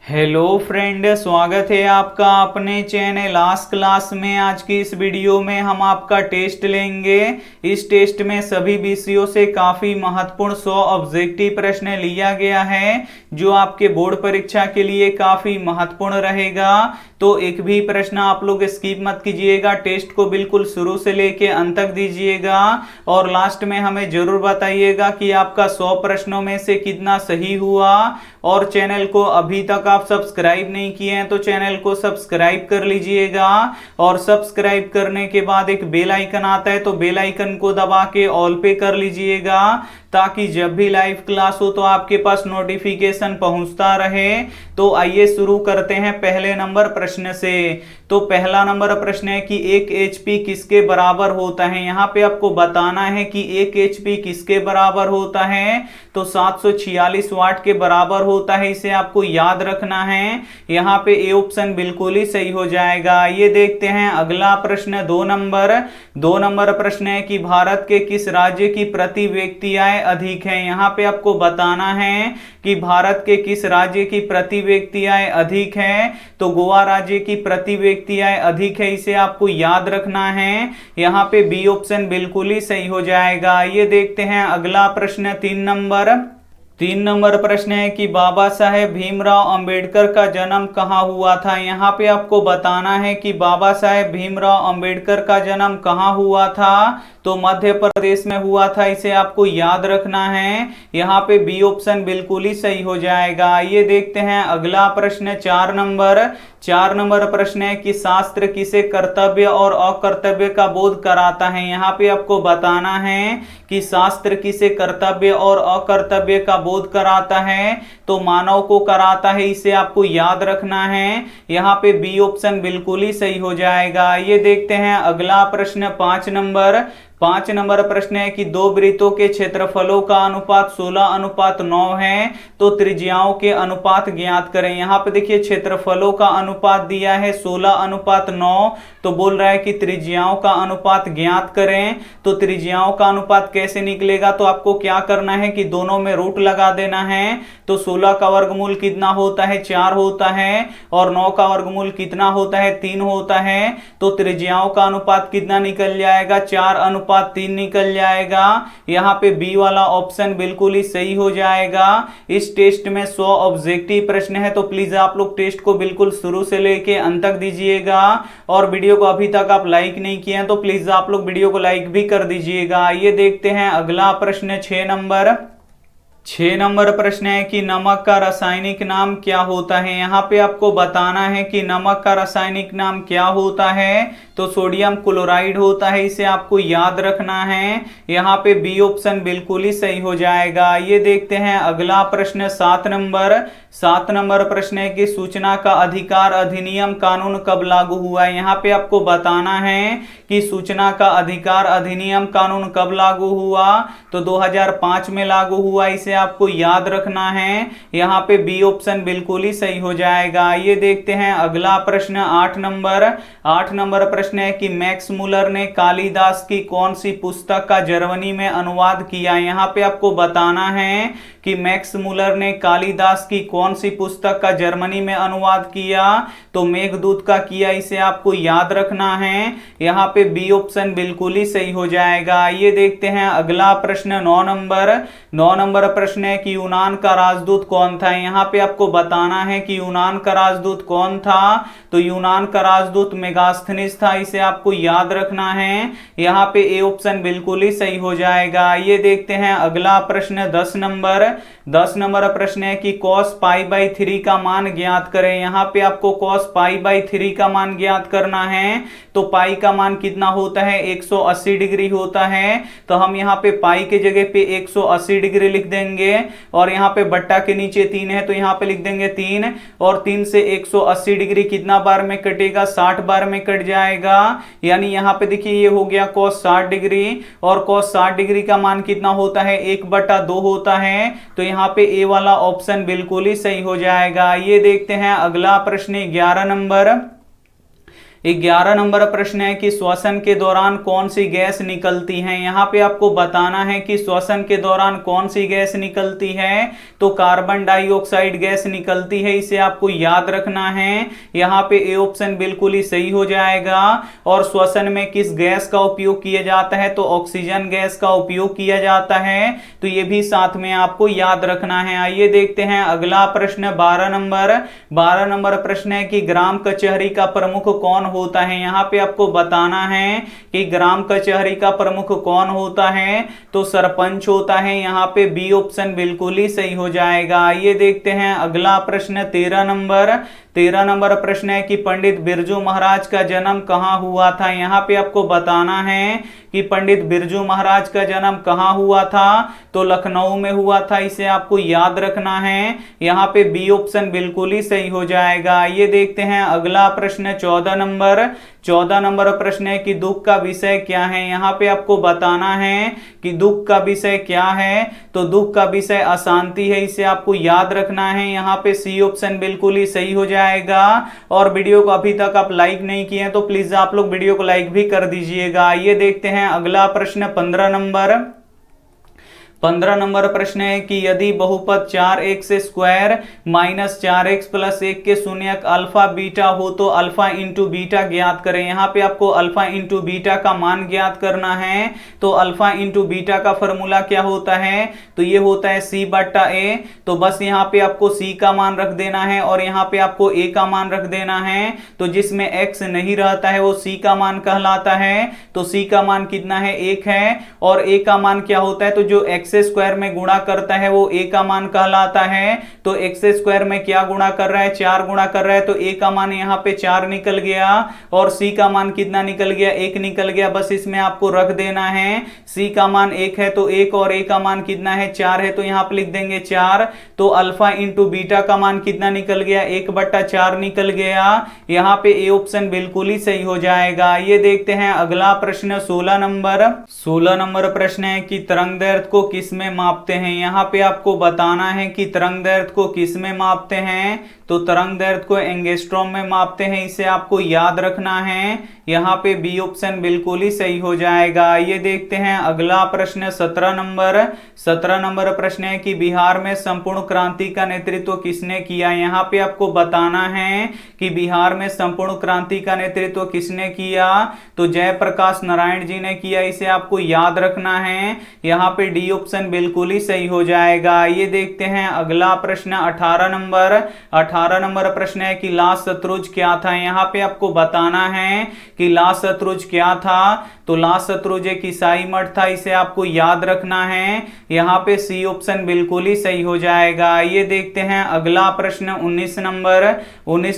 Hello friend, स्वागत है आपका अपने चैनल आस्क क्लास में। आज की इस वीडियो में हम आपका टेस्ट लेंगे। इस टेस्ट में सभी विषयों से काफी महत्वपूर्ण 100 ऑब्जेक्टिव प्रश्न लिया गया है जो आपके बोर्ड परीक्षा के लिए काफी महत्वपूर्ण रहेगा। तो एक भी प्रश्न आप लोग स्किप मत कीजिएगा, टेस्ट को बिल्कुल शुरू से लेके अंत तक दीजिएगा और लास्ट में हमें जरूर बताइएगा कि आपका 100 प्रश्नों में से कितना सही हुआ। और चैनल को अभी तक आप सब्सक्राइब नहीं किए हैं तो चैनल को सब्सक्राइब कर लीजिएगा और सब्सक्राइब करने के बाद एक बेल आइकन आता है तो बेल आइकन को दबा के ऑल पे कर लीजिएगा ताकि जब भी लाइव क्लास हो तो आपके पास नोटिफिकेशन पहुंचता रहे। तो आइए शुरू करते हैं पहले नंबर प्रश्न से। तो पहला नंबर प्रश्न है कि 1 HP किसके बराबर होता है। यहाँ पे आपको बताना है कि 1 HP किसके बराबर होता है। तो 746 वाट के बराबर होता है, इसे आपको याद रखना है। यहाँ पे ए ऑप्शन बिल्कुल ही सही हो जाएगा। ये देखते हैं अगला प्रश्न 2 नंबर प्रश्न है कि भारत के किस राज्य की प्रति व्यक्ति आय अधिक है। यहाँ पे आपको बताना है कि भारत के किस राज्य की प्रति व्यक्ति आय अधिक है। तो गोवा राज्य की प्रति व्यक्ति आय अधिक है, इसे आपको याद रखना है। यहाँ पे बी ऑप्शन बिल्कुल ही सही हो जाएगा। ये देखते हैं अगला प्रश्न 3 नंबर प्रश्न है कि बाबा साहेब भीमराव अंबेडकर का जन्म कहाँ हुआ था। यहाँ पे आपको बताना है कि बाबा साहेब भीमराव अंबेडकर का जन्म कहाँ हुआ था। तो मध्य प्रदेश में हुआ था, इसे आपको याद रखना है। यहाँ पे बी ऑप्शन बिल्कुल ही सही हो जाएगा। ये देखते हैं अगला प्रश्न 4 नंबर प्रश्न है कि शास्त्र किसे कर्तव्य और अकर्तव्य का बोध कराता है। यहाँ पे आपको बताना है कि शास्त्र किसे कर्तव्य और अकर्तव्य का बोध कराता है। तो मानव को कराता है, इसे आपको याद रखना है। यहाँ पे बी ऑप्शन बिल्कुल ही सही हो जाएगा। ये देखते हैं अगला प्रश्न 5 नंबर प्रश्न है कि 2 वृत्तों के क्षेत्रफलों का अनुपात 16:9 है। तो त्रिज्याओं के अनुपात ज्ञात करें। यहाँ पे देखिए क्षेत्रफलों का अनुपात दिया है 16:9, तो बोल रहा है कि त्रिज्याओं का अनुपात ज्ञात करें। तो त्रिज्याओं का अनुपात कैसे निकलेगा, तो आपको क्या करना है कि दोनों में रूट लगा देना है। तो 16 का वर्गमूल कितना होता है, 4 होता है, और 9 का वर्गमूल कितना होता है, 3 होता है। तो त्रिज्याओं का अनुपात कितना निकल जाएगा, 4:3 निकल जाएगा। यहाँ पे बी वाला ऑप्शन बिल्कुल ही सही हो जाएगा। इस टेस्ट में 100 ऑब्जेक्टिव प्रश्न है, तो प्लीज आप लोग टेस्ट को बिल्कुल शुरू से लेके अंत तक दीजिएगा। और वीडियो को अभी तक आप लाइक नहीं किए हैं तो प्लीज आप लोग वीडियो को लाइक भी कर दीजिएगा। ये देखते हैं अगला प्रश्न 6 नंबर प्रश्न है कि नमक का रासायनिक नाम क्या होता है। यहाँ पे आपको बताना है कि नमक का रासायनिक नाम क्या होता है। तो सोडियम क्लोराइड होता है, इसे आपको याद रखना है। यहाँ पे बी ऑप्शन बिल्कुल ही सही हो जाएगा। ये देखते हैं अगला प्रश्न 7 नंबर प्रश्न है कि सूचना का अधिकार अधिनियम कानून कब लागू हुआ है। यहाँ पे आपको बताना है कि सूचना का अधिकार अधिनियम कानून कब लागू हुआ। तो 2005 में लागू हुआ, इसे आपको याद रखना है। यहाँ पे बी ऑप्शन बिल्कुल ही सही हो जाएगा। ये देखते हैं अगला प्रश्न 8 नंबर प्रश्न है कि मैक्स मुलर ने कालिदास की कौन सी पुस्तक का जर्मनी में अनुवाद किया। यहाँ पे आपको बताना है कि मैक्स मुलर ने कालिदास की कौन सी पुस्तक का जर्मनी में अनुवाद किया। तो मेघदूत का किया, इसे आपको याद रखना है। यहाँ पे बी ऑप्शन बिल्कुल ही सही हो जाएगा। ये देखते हैं अगला प्रश्न 9 नंबर प्रश्न है कि यूनान का राजदूत कौन था। यहाँ पे आपको बताना है कि यूनान का राजदूत कौन था। तो यूनान का राजदूत मेगास्थनीज था, इसे आपको याद रखना है। यहाँ पे ए ऑप्शन बिल्कुल ही सही हो जाएगा। ये देखते हैं अगला प्रश्न 10 नंबर प्रश्न है कि cos π/3 का मान ज्ञात करें। यहाँ पे आपको cos π/3 का मान ज्ञात करना है। तो पाई का मान कितना होता है, 180 डिग्री होता है। तो हम यहाँ पे पाई के जगह पे 180 डिग्री लिख देंगे और यहाँ पे बट्टा के नीचे 3 है तो यहाँ पे लिख देंगे 3, और 3 से 180 डिग्री कितना बार में कटेगा, 60 बार में कट जाएगा। यानी यहाँ पे देखिए ये हो गया cos 60 डिग्री, और cos 60 डिग्री का मान कितना होता है, 1/2 होता है। तो यहाँ पे ए वाला ऑप्शन बिल्कुल ही सही हो जाएगा। ये देखते हैं अगला प्रश्न 11 11 नंबर प्रश्न है कि श्वसन के दौरान कौन सी गैस निकलती है। यहाँ पे आपको बताना है कि श्वसन के दौरान कौन सी गैस निकलती है, तो कार्बन डाइऑक्साइड गैस निकलती है, इसे आपको याद रखना है। यहाँ पे ए ऑप्शन बिल्कुल ही सही हो जाएगा। और श्वसन में किस गैस का उपयोग किया जाता है, तो ऑक्सीजन गैस का उपयोग किया जाता है, तो ये भी साथ में आपको याद रखना है। आइए देखते हैं अगला प्रश्न 12 नंबर प्रश्न है कि ग्राम कचहरी का प्रमुख कौन होता है। यहाँ पे आपको बताना है कि ग्राम कचहरी का प्रमुख कौन होता है, तो सरपंच होता है। यहाँ पे बी ऑप्शन बिल्कुल ही सही हो जाएगा। आइए देखते हैं अगला प्रश्न 13 नंबर प्रश्न है कि पंडित बिरजू महाराज का जन्म कहाँ हुआ था। यहाँ पे आपको बताना है कि पंडित बिरजू महाराज का जन्म कहाँ हुआ था, तो लखनऊ में हुआ था, इसे आपको याद रखना है। यहाँ पे बी ऑप्शन बिल्कुल ही सही हो जाएगा। ये देखते हैं अगला प्रश्न 14 नंबर प्रश्न है कि दुख का विषय क्या है। यहाँ पे आपको बताना है कि दुख का विषय क्या है, तो दुख का विषय अशांति है, इसे आपको याद रखना है। यहाँ पे सी ऑप्शन बिल्कुल ही सही हो जाएगा। और वीडियो को अभी तक आप लाइक नहीं किए हैं तो प्लीज आप लोग वीडियो को लाइक भी कर दीजिएगा। ये देखते हैं अगला प्रश्न 15 नंबर प्रश्न है कि यदि बहुपद 4x square minus 4x plus 1 के शून्यक अल्फा बीटा हो तो अल्फा इंटू बीटा ज्ञात करें। यहाँ पे आपको अल्फा इंटू बीटा का मान ज्ञात करना है, तो अल्फा इंटू बीटा का फॉर्मूला क्या होता है, तो ये होता है c बट्टा a। तो बस यहाँ पे आपको c का मान रख देना है और यहाँ पे आपको a का मान रख देना है। तो जिसमें x नहीं रहता है वो c का मान कहलाता है, तो c का मान कितना है, 1 है। और a का मान क्या होता है, तो जो x स्क्वायर में गुणा करता है वो a का मान कहलाता है। तो x स्क्वायर में क्या गुणा कर रहा है, 4 गुणा कर रहा है, तो a का मान यहाँ पे 4 निकल गया। और c का मान कितना निकल गया, 1 निकल गया। बस इसमें आपको रख देना है, c का मान 1 है तो 1 और a का मान कितना है, 4 है, तो यहाँ पे लिख देंगे 4। तो अल्फा इंटू बीटा का मान कितना निकल गया, 1/4 निकल गया। यहाँ पे ए ऑप्शन बिल्कुल ही सही हो जाएगा। ये देखते हैं अगला प्रश्न 16 नंबर प्रश्न है कि तरंग दैर्ध्य को किस में मापते हैं। यहाँ पे आपको बताना है कि तरंग दैर्ध्य को किस में मापते हैं, तो तरंग दैर्ध्य को एंगस्ट्रॉम में मापते हैं, इसे आपको याद रखना है। यहाँ पे बी ऑप्शन बिल्कुल ही सही हो जाएगा। ये देखते हैं अगला प्रश्न 17 नंबर प्रश्न है कि बिहार में संपूर्ण क्रांति का नेतृत्व किसने किया। यहाँ पे आपको बताना है कि बिहार में संपूर्ण क्रांति का नेतृत्व किसने किया, तो जयप्रकाश नारायण जी ने किया, इसे आपको याद रखना है। यहाँ पे डी ऑप्शन बिल्कुल ही सही हो जाएगा। ये देखते हैं अगला प्रश्न 18 नंबर प्रश्न है कि लाल शत्रुंज क्या था। यहाँ पे आपको बताना है कि लाल शत्रुंज क्या था, तो लाल शत्रुंज एक ईसाई मठ था, इसे आपको याद रखना है। यहाँ पे सी ऑप्शन बिल्कुल ही सही हो जाएगा। ये देखते हैं अगला प्रश्न 19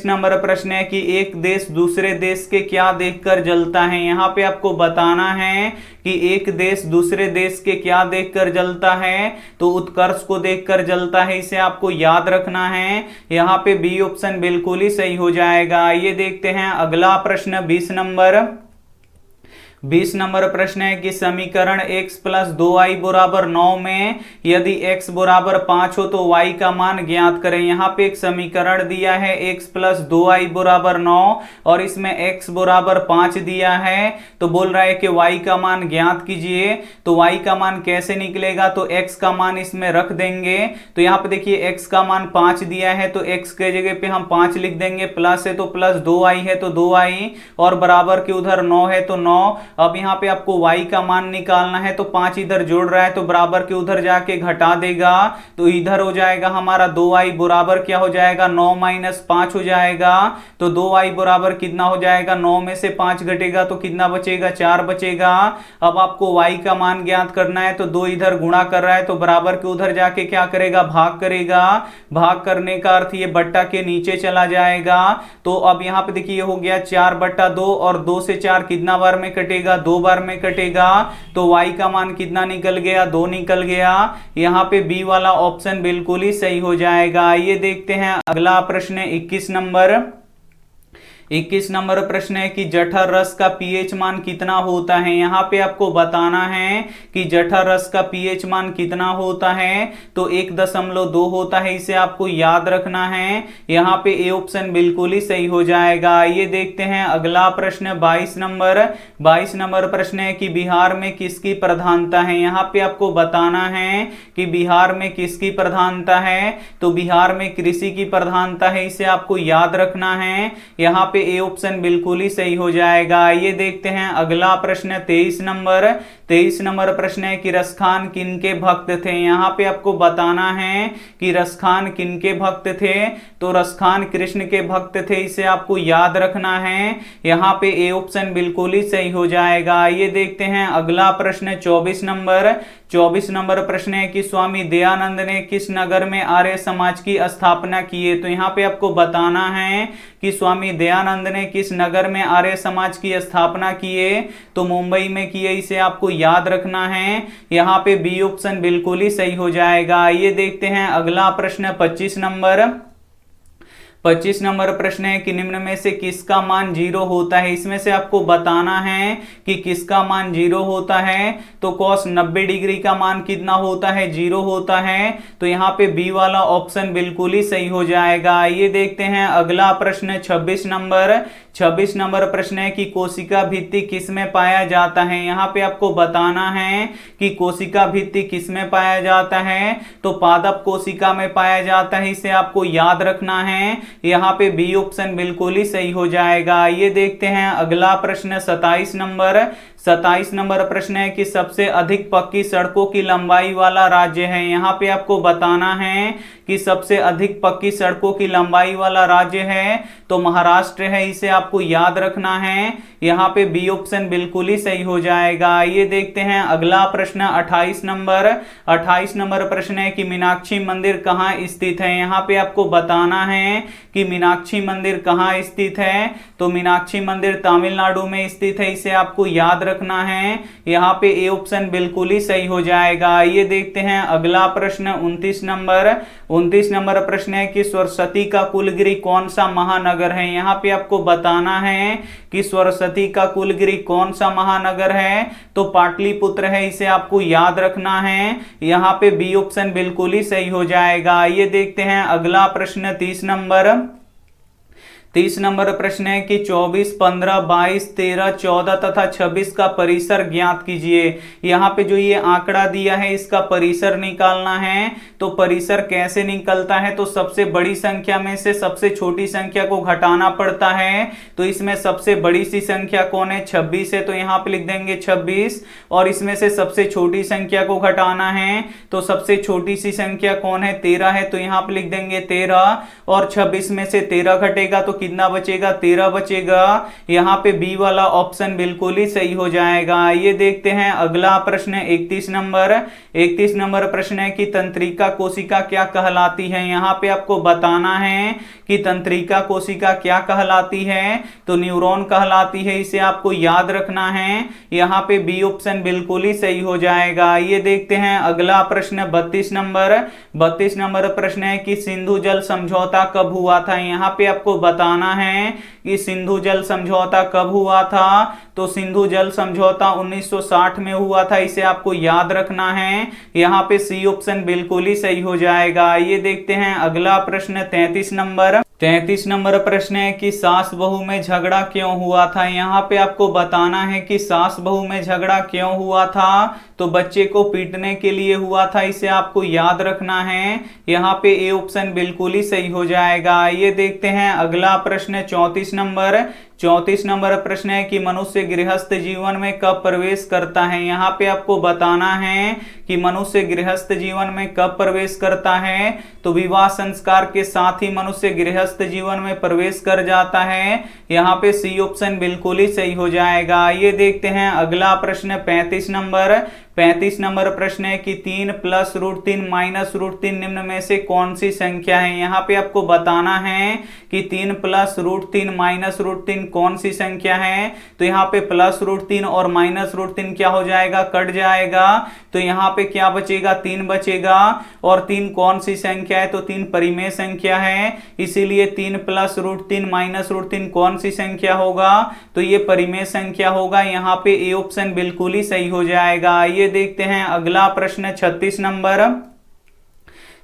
नंबर प्रश्न है कि एक देश दूसरे देश के क्या देखकर जलता है। यहाँ पे आपको बताना है कि एक देश दूसरे देश के क्या देखकर जलता है, तो उत्कर्ष को देखकर जलता है, इसे आपको याद रखना है। यहाँ पे बी ऑप्शन बिल्कुल ही सही हो जाएगा। ये देखते हैं अगला प्रश्न 20 नंबर प्रश्न है कि समीकरण x प्लस 2y बराबर 9 में यदि x बराबर 5 हो तो y का मान ज्ञात करें। यहाँ पे एक समीकरण दिया है x प्लस 2y बराबर 9 और इसमें x बराबर 5 दिया है, तो बोल रहा है कि y का मान ज्ञात कीजिए। तो y का मान कैसे निकलेगा, तो x का मान इसमें रख देंगे। तो यहाँ पे देखिए x का मान 5 दिया है तो x के जगह पे हम 5 लिख देंगे, प्लस है तो प्लस 2y है तो 2y और बराबर के उधर 9 है तो 9। अब यहाँ पे आपको y का मान निकालना है, तो 5 इधर जोड़ रहा है तो बराबर के उधर जाके घटा देगा, तो इधर हो जाएगा हमारा 2y बराबर क्या हो जाएगा 9 माइनस 5 हो जाएगा। तो 2y बराबर कितना हो जाएगा, 9 में से 5 घटेगा तो कितना बचेगा, 4 बचेगा। अब आपको y का मान ज्ञात करना है, तो 2 इधर गुणा कर रहा है तो बराबर के उधर जाके क्या करेगा, भाग करेगा। भाग करने का अर्थ ये बट्टा के नीचे चला जाएगा। तो अब यहाँ पे देखिए हो गया 4/2 और 2 से 4 कितना बार में कटेगा, 2 बार में कटेगा। तो y का मान कितना निकल गया, 2 निकल गया। यहाँ पे बी वाला ऑप्शन बिल्कुल ही सही हो जाएगा। ये देखते हैं अगला प्रश्न 21 21 नंबर प्रश्न है कि जठर रस का पीएच मान कितना होता है। यहाँ पे आपको बताना है कि जठर रस का पीएच मान कितना होता है, तो 1.2 होता है, इसे आपको याद रखना है। यहाँ पे ए ऑप्शन बिल्कुल ही सही हो जाएगा। ये देखते हैं अगला प्रश्न 22 नंबर प्रश्न है कि बिहार में किसकी प्रधानता है। यहाँ पे आपको बताना है कि बिहार में किसकी प्रधानता है, तो बिहार में कृषि की प्रधानता है, इसे आपको याद रखना है। यहाँ पे ए ऑप्शन बिल्कुल ही सही हो जाएगा। ये देखते हैं अगला प्रश्न 23 नंबर प्रश्न है कि रसखान किनके भक्त थे। यहाँ पे आपको बताना है कि रसखान किनके भक्त थे, तो रसखान कृष्ण के भक्त थे, इसे आपको याद रखना है। यहाँ पे ए ऑप्शन बिल्कुल ही सही हो जाएगा। ये देखते हैं अगला प्रश्न 24 नंबर प्रश्न है कि स्वामी दयानंद ने किस नगर में आर्य समाज की स्थापना की है। तो यहाँ पे आपको बताना है कि स्वामी दयानंद ने किस नगर में आर्य समाज की स्थापना की है, तो मुंबई में की है, इसे आपको याद रखना है। यहाँ पे बी ऑप्शन बिल्कुल ही सही हो जाएगा। ये देखते हैं अगला प्रश्न 25 नंबर प्रश्न है कि निम्न में से किसका मान 0 होता है। इसमें से आपको बताना है कि किसका मान 0 होता है, तो cos 90 डिग्री का मान कितना होता है, 0 होता है। तो यहाँ पे बी वाला ऑप्शन बिल्कुल ही सही हो जाएगा। ये देखते हैं अगला प्रश्न 26 नंबर प्रश्न है कि कोशिका भित्ति किस में पाया जाता है। यहाँ पे आपको बताना है कि कोशिका भित्ति किस में पाया जाता है, तो पादप कोशिका में पाया जाता है, इसे आपको याद रखना है। यहाँ पे बी ऑप्शन बिल्कुल ही सही हो जाएगा। ये देखते हैं अगला प्रश्न 27 नंबर प्रश्न है कि सबसे अधिक पक्की सड़कों की लंबाई वाला राज्य है। यहाँ पे आपको बताना है कि सबसे अधिक पक्की सड़कों की लंबाई वाला राज्य है, तो महाराष्ट्र है, इसे आपको याद रखना है। यहाँ पे बी ऑप्शन बिल्कुल ही सही हो जाएगा। ये देखते हैं अगला प्रश्न 28 नंबर प्रश्न है कि मीनाक्षी मंदिर कहाँ स्थित है। यहाँ पे आपको बताना है कि मीनाक्षी मंदिर कहाँ स्थित है, तो मीनाक्षी मंदिर तमिलनाडु में स्थित है, इसे आपको याद रखना है। यहाँ पे ए ऑप्शन बिल्कुल ही सही हो जाएगा। ये देखते हैं अगला प्रश्न 29 नंबर प्रश्न है कि सरस्वती का कुलगिरी कौन सा महानगर है। यहाँ पे आपको बताना है कि सरस्वती का कुलगिरी कौन सा महानगर है, तो पाटलिपुत्र है, इसे आपको याद रखना है। यहाँ पे बी ऑप्शन बिल्कुल ही सही हो जाएगा। ये देखते हैं अगला प्रश्न 30 नंबर प्रश्न है कि 24, 15, 22, 13, 14 तथा 26 का परिसर ज्ञात कीजिए। यहाँ पे जो ये आंकड़ा दिया है इसका परिसर निकालना है, तो परिसर कैसे निकलता है, तो सबसे बड़ी संख्या में से सबसे छोटी संख्या को घटाना पड़ता है। तो इसमें सबसे बड़ी सी संख्या कौन है, 26 है, तो यहाँ पे लिख देंगे 26। और इसमें से सबसे छोटी संख्या को घटाना है, तो सबसे छोटी सी संख्या कौन है, 13 है, तो यहाँ पे लिख देंगे 13। और 26 में से 13 घटेगा तो कितना बचेगा, 13 बचेगा। यहाँ पे बी वाला ऑप्शन बिल्कुल ही सही हो जाएगा। ये देखते हैं अगला प्रश्न 31 नंबर प्रश्न है कि तंत्रिका कोशिका क्या कहलाती है। यहाँ पे आपको बताना है कि तंत्रिका कोशिका क्या कहलाती है, तो न्यूरॉन कहलाती है, इसे आपको याद रखना है। यहाँ पे बी ऑप्शन बिल्कुल ही सही हो जाएगा। ये देखते हैं अगला प्रश्न 32 नंबर प्रश्न है कि सिंधु जल समझौता कब हुआ था। यहाँ पे आपको बताना है कि सिंधु जल समझौता कब हुआ था, तो सिंधु जल समझौता 1960 में हुआ था, इसे आपको याद रखना है। यहाँ पे सी ऑप्शन बिल्कुल ही सही हो जाएगा। ये देखते हैं अगला प्रश्न 33 नंबर प्रश्न है कि सास बहू में झगड़ा क्यों हुआ था। यहाँ पे आपको बताना है कि सास बहू में झगड़ा क्यों हुआ था, तो बच्चे को पीटने के लिए हुआ था, इसे आपको याद रखना है। यहाँ पे ए ऑप्शन बिल्कुल ही सही हो जाएगा। ये देखते हैं अगला प्रश्न 34 नंबर प्रश्न है कि मनुष्य गृहस्थ जीवन में कब प्रवेश करता है। यहाँ पे आपको बताना है कि मनुष्य गृहस्थ जीवन में कब प्रवेश करता है, तो विवाह संस्कार के साथ ही मनुष्य गृहस्थ जीवन में प्रवेश कर जाता है। यहाँ पे सी ऑप्शन बिल्कुल ही सही हो जाएगा। ये देखते हैं अगला प्रश्न 35 35 नंबर प्रश्न है कि 3 प्लस रूट 3 माइनस रूट 3 निम्न में से कौन सी संख्या है। यहाँ पे आपको बताना है कि 3 प्लस रूट 3 माइनस रूट 3 कौन सी संख्या है। तो यहाँ पे प्लस रूट 3 और माइनस रूट 3 क्या हो जाएगा, कट जाएगा। तो यहाँ पे क्या बचेगा, 3 बचेगा। और 3 कौन सी संख्या है, तो 3 परिमेय संख्या है, इसीलिए 3 प्लस रूट 3 माइनस रूट 3 कौन सी संख्या होगा, तो ये परिमेय संख्या होगा। यहाँ पे ए ऑप्शन बिल्कुल ही सही हो जाएगा। ये देखते हैं अगला प्रश्न 36 नंबर।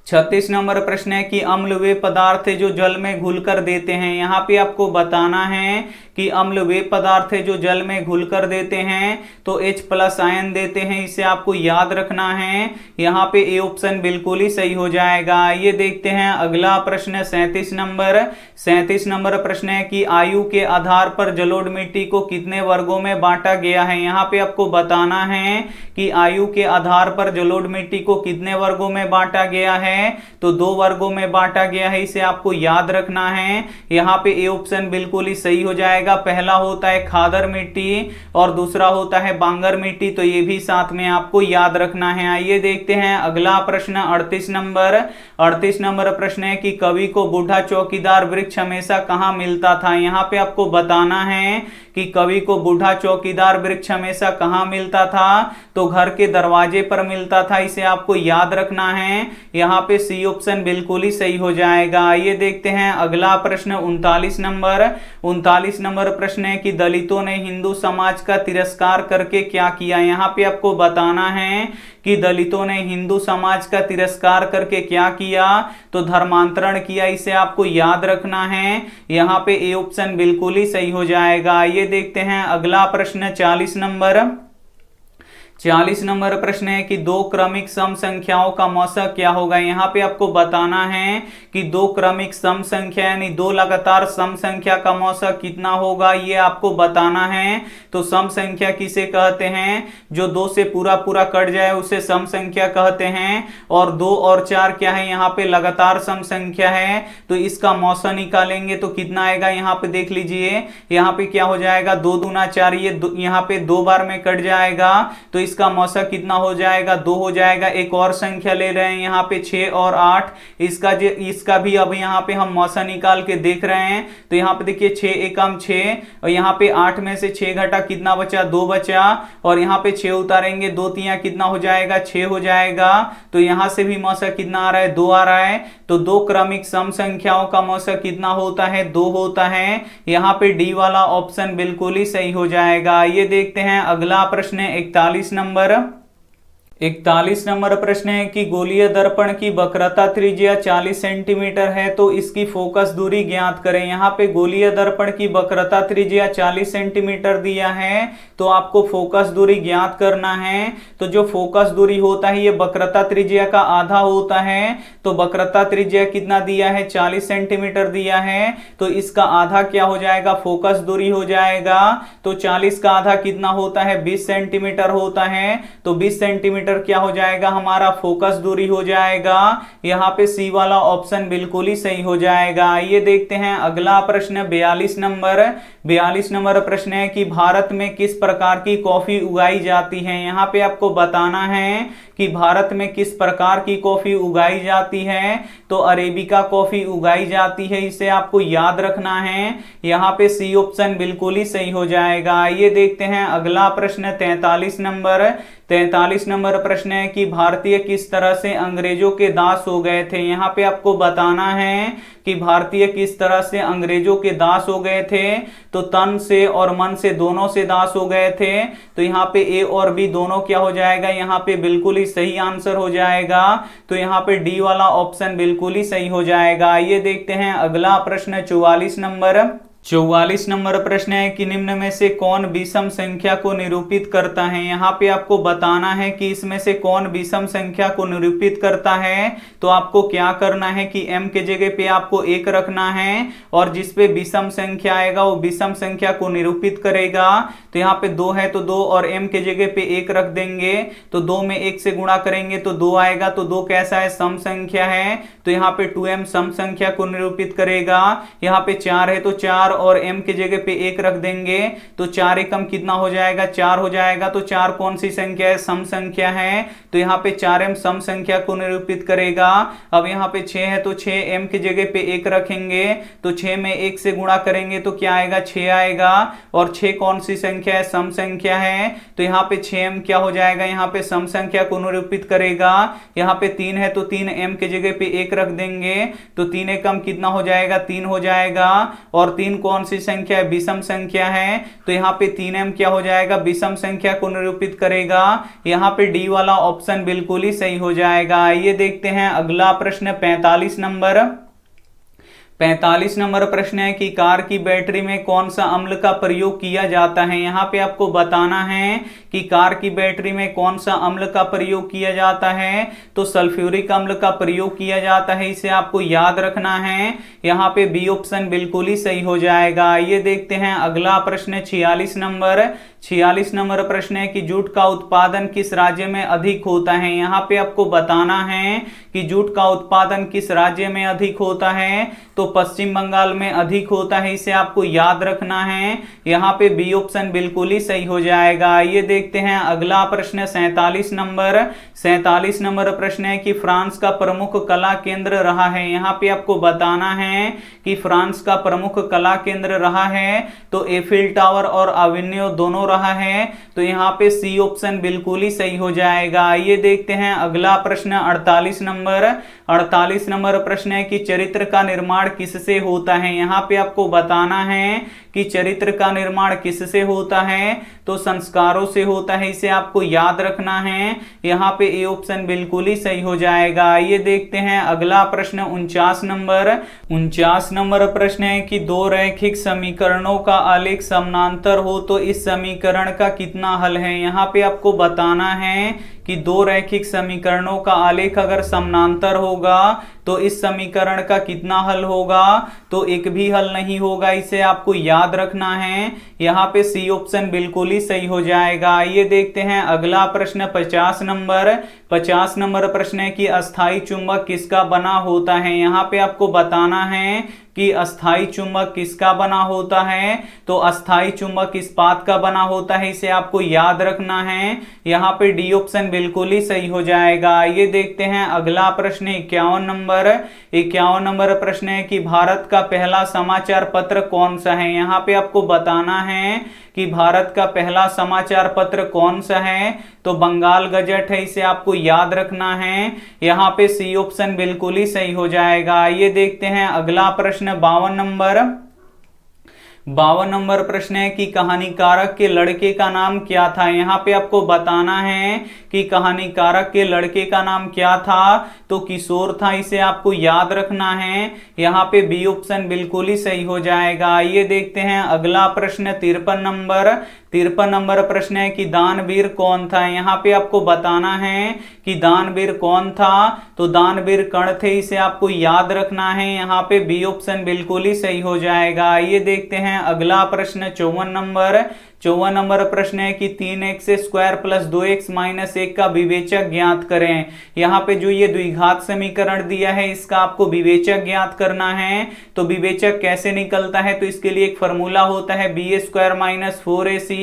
36 नंबर प्रश्न है कि अम्ल वे पदार्थ है जो जल में घुलकर देते हैं। यहाँ पे आपको बताना है कि अम्ल वे पदार्थ है जो जल में घुलकर देते हैं, तो H+ आयन देते हैं, इसे आपको याद रखना है। यहाँ पे ए ऑप्शन बिल्कुल ही सही हो जाएगा। ये देखते हैं अगला प्रश्न 37 नंबर। 37 नंबर प्रश्न है कि आयु के आधार पर जलोढ़ मिट्टी को कितने वर्गों में बांटा गया है। यहाँ पे आपको बताना है कि आयु के आधार पर जलोढ़ मिट्टी को कितने वर्गों में बांटा गया है, तो 2 वर्गों में बांटा गया है, इसे आपको याद रखना है। यहाँ पे ए ऑप्शन बिल्कुल ही सही हो जाएगा। पहला होता है खादर मिट्टी और दूसरा होता है बांगर मिट्टी, तो ये भी साथ में आपको याद रखना है। आइए देखते हैं अगला प्रश्न 38 नंबर। 38 नंबर प्रश्न है कि कवि को बूढ़ा चौकीदार वृक्ष हमेशा कहाँ मिलता था। यहाँ पे आपको बताना है कि कवि को बूढ़ा चौकीदार वृक्ष हमेशा कहाँ मिलता था, तो घर के दरवाजे पर मिलता था, इसे आपको याद रखना है। यहाँ पे सी ऑप्शन बिल्कुल ही सही हो जाएगा। ये देखते हैं अगला प्रश्न 39 नंबर। 39 नंबर प्रश्न है कि दलितों ने हिंदू समाज का तिरस्कार करके क्या किया। यहाँ पे आपको बताना है कि दलितों ने हिंदू समाज का तिरस्कार करके क्या किया, तो धर्मांतरण किया, इसे आपको याद रखना है। यहाँ पे ए ऑप्शन बिल्कुल ही सही हो जाएगा। ये देखते हैं अगला प्रश्न 40 नंबर। 40 नंबर प्रश्न है कि 2 क्रमिक सम संख्याओं का मौसक क्या होगा। यहाँ पे आपको बताना है कि 2 क्रमिक सम संख्या यानी 2 लगातार सम संख्या का मौसक कितना होगा, ये आपको बताना है। तो सम संख्या किसे कहते हैं, जो 2 से पूरा पूरा कट जाए उसे सम संख्या कहते हैं। और 2 और 4 क्या है, यहाँ पे लगातार सम संख्या है, तो इसका मौसक निकालेंगे तो कितना आएगा, यहाँ पे देख लीजिए। यहाँ पे क्या हो जाएगा, 2 दूना 4, ये यहाँ पे 2 बार में कट जाएगा, तो इसका मौसक कितना हो जाएगा, 2 हो जाएगा। एक और संख्या ले रहे हैं यहाँ पे 6 और 8, इसका भी अब यहाँ पे हम मौसक निकाल के देख रहे हैं। तो यहाँ पे देखिए 6 एकम 6 और यहाँ पे 8 में से 6 घटा कितना बचा, 2 बचा। और यहाँ पे 6 उतारेंगे, 2 तिया कितना हो जाएगा, 6 हो जाएगा। तो यहाँ से भी मौसक कितना आ रहा है, 2 आ रहा है। तो 2 क्रमिक सम संख्याओं का मौसक कितना होता है, 2 होता है। यहाँ पे डी वाला ऑप्शन बिल्कुल ही सही हो जाएगा। ये देखते हैं अगला प्रश्न 41 नंबर। 41 नंबर प्रश्न है कि गोलीय दर्पण की वक्रता त्रिज्या 40 सेंटीमीटर है, तो इसकी फोकस दूरी ज्ञात करें। यहाँ पे गोलीय दर्पण की वक्रता त्रिज्या 40 सेंटीमीटर दिया है, तो आपको फोकस दूरी ज्ञात करना है। तो जो फोकस दूरी होता है ये वक्रता त्रिज्या का आधा होता है। तो वक्रता त्रिज्या कितना दिया है, 40 सेंटीमीटर दिया है, तो इसका आधा क्या हो जाएगा, फोकस दूरी हो जाएगा। तो 40 का आधा कितना होता है, 20 सेंटीमीटर होता है। तो 20 सेंटीमीटर क्या हो जाएगा, हमारा फोकस दूरी हो जाएगा। यहाँ पे सी वाला ऑप्शन बिल्कुल ही सही हो जाएगा। ये देखते हैं अगला प्रश्न 42 नंबर। 42 नंबर प्रश्न है कि भारत में किस प्रकार की कॉफी उगाई जाती है। यहाँ पे आपको बताना है कि भारत में किस प्रकार की कॉफी उगाई जाती है, तो अरेबिका कॉफी उगाई जाती है, इसे आपको याद रखना है। यहाँ पे सी ऑप्शन बिल्कुल ही सही हो जाएगा। ये देखते हैं अगला प्रश्न 43 नंबर। 43 नंबर प्रश्न है कि भारतीय किस तरह से अंग्रेजों के दास हो गए थे। यहाँ पे आपको बताना है कि भारतीय किस तरह से अंग्रेजों के दास हो गए थे, तो तन से और मन से दोनों से दास हो गए थे। तो यहाँ पे ए और बी दोनों क्या हो जाएगा, यहाँ पे बिल्कुल ही सही आंसर हो जाएगा। तो यहाँ पे डी वाला ऑप्शन बिल्कुल ही सही हो जाएगा। ये देखते हैं अगला प्रश्न 44 नंबर। 44 नंबर प्रश्न है कि निम्न में से कौन विषम संख्या को निरूपित करता है। यहाँ पे आपको बताना है कि इसमें से कौन विषम संख्या को निरूपित करता है। तो आपको क्या करना है कि m के जगह पे आपको 1 रखना है, और जिस पे विषम संख्या आएगा वो विषम संख्या को निरूपित करेगा। तो यहाँ पे 2 है तो 2 और m के जगह पे 1 रख देंगे। तो 2 में 1 से गुणा करेंगे तो 2 आएगा। तो 2 कैसा है, सम संख्या है, तो यहाँ पे 2m सम संख्या को निरूपित करेगा। यहाँ पे 4 है तो 4 और m की जगह पे 1 रख देंगे तो 4 एकम कितना हो जाएगा, 4 हो जाएगा। तो 4 कौन सी संख्या है, सम संख्या है, तो यहाँ पे 4m सम संख्या को निरूपित करेगा। अब यहाँ पे 6 है तो 6m की जगह पे 1 रखेंगे तो 6 में 1 से गुणा करेंगे तो क्या आएगा, 6 आएगा। और 6 कौन सी संख्या है, सम संख्या है, तो यहाँ पे 6m क्या हो जाएगा, यहाँ पे सम संख्या को निरूपित करेगा। यहाँ पे 3 है तो 3m की जगह पे 1 रख देंगे तो 3 एकम कितना हो जाएगा, 3 हो जाएगा। और 3 कौन सी संख्या है, विषम संख्या है, तो यहाँ पे 3m क्या हो जाएगा, विषम संख्या को निरूपित करेगा। यहाँ पे डी वाला ऑप्शन बिल्कुल ही सही हो जाएगा। आइए देखते हैं अगला प्रश्न 45 नंबर। 45 नंबर प्रश्न है कि कार की बैटरी में कौन सा अम्ल का प्रयोग किया जाता है। यहाँ पे आपको बताना है कि कार की बैटरी में कौन सा अम्ल का प्रयोग किया जाता है, तो सल्फ्यूरिक अम्ल का प्रयोग किया जाता है, इसे आपको याद रखना है। यहाँ पे बी ऑप्शन बिल्कुल ही सही हो जाएगा। ये देखते हैं अगला प्रश्न 46 नंबर। 46 नंबर प्रश्न है कि जूट का उत्पादन किस राज्य में अधिक होता है। यहाँ पे आपको बताना है कि जूट का उत्पादन किस राज्य में अधिक होता है, तो पश्चिम बंगाल में अधिक होता है, इसे आपको याद रखना है। यहाँ पे बी ऑप्शन बिल्कुल ही सही हो जाएगा। ये देखते हैं अगला प्रश्न 47 नंबर। 47 नंबर प्रश्न है कि फ्रांस का प्रमुख कला केंद्र रहा है। यहाँ पे आपको बताना है कि फ्रांस का प्रमुख कला केंद्र रहा है, तो एफिल टावर और अवेन्यू दोनों रहा है, तो यहाँ पे सी ऑप्शन बिल्कुल ही सही हो जाएगा। ये देखते हैं अगला प्रश्न 48 नंबर। 48 नंबर प्रश्न है कि चरित्र का निर्माण किससे होता है। यहाँ पे आपको बताना है कि चरित्र का निर्माण किससे होता है, तो संस्कारों से होता है, इसे आपको याद रखना है। यहाँ पे ए ऑप्शन बिल्कुल ही सही हो जाएगा। ये देखते हैं अगला प्रश्न 49 नंबर। 49 नंबर प्रश्न है कि दो रैखिक समीकरणों का आलेख समानांतर हो तो इस समीकरण का कितना हल है। यहाँ पे आपको बताना है कि दो रैखिक समीकरणों का आलेख अगर समानांतर होगा तो इस समीकरण का कितना हल होगा, तो एक भी हल नहीं होगा, इसे आपको याद रखना है। यहाँ पे सी ऑप्शन बिल्कुल ही सही हो जाएगा। ये देखते हैं अगला प्रश्न 50 नंबर। 50 नंबर प्रश्न है कि अस्थाई चुंबक किसका बना होता है। यहाँ पे आपको बताना है कि अस्थाई चुंबक किसका बना होता है, तो अस्थाई चुंबक इस्पात का बना होता है, इसे आपको याद रखना है। यहाँ पे डी ऑप्शन बिल्कुल ही सही हो जाएगा। ये देखते हैं अगला प्रश्न 51 नंबर। 51 नंबर प्रश्न है कि भारत का पहला समाचार पत्र कौन सा है। यहाँ पे आपको बताना है कि भारत का पहला समाचार पत्र कौन सा है, तो बंगाल गजट है, इसे आपको याद रखना है। यहाँ पे सी ऑप्शन बिल्कुल ही सही हो जाएगा। ये देखते हैं अगला प्रश्न 52 नंबर। 52 नंबर प्रश्न है कि कहानीकारक के लड़के का नाम क्या था। यहाँ पे आपको बताना है कि कहानीकारक के लड़के का नाम क्या था, तो किशोर था, इसे आपको याद रखना है। यहाँ पे बी ऑप्शन बिल्कुल ही सही हो जाएगा। ये देखते हैं अगला प्रश्न 53 नंबर। 53 नंबर प्रश्न है कि दानवीर कौन था। यहाँ पे आपको बताना है कि दानवीर कौन था, तो दानवीर कर्ण थे, इसे आपको याद रखना है। यहाँ पे बी ऑप्शन बिल्कुल ही सही हो जाएगा। ये देखते हैं अगला प्रश्न 54 नंबर। 54 नंबर प्रश्न है कि 3x square plus 2x minus 1 का विवेचक ज्ञात करें। यहाँ पे जो ये द्विघात समीकरण दिया है इसका आपको विवेचक ज्ञात करना है। तो विवेचक कैसे निकलता है, तो इसके लिए एक फॉर्मूला होता है बी स्क्वायर माइनस 4ac।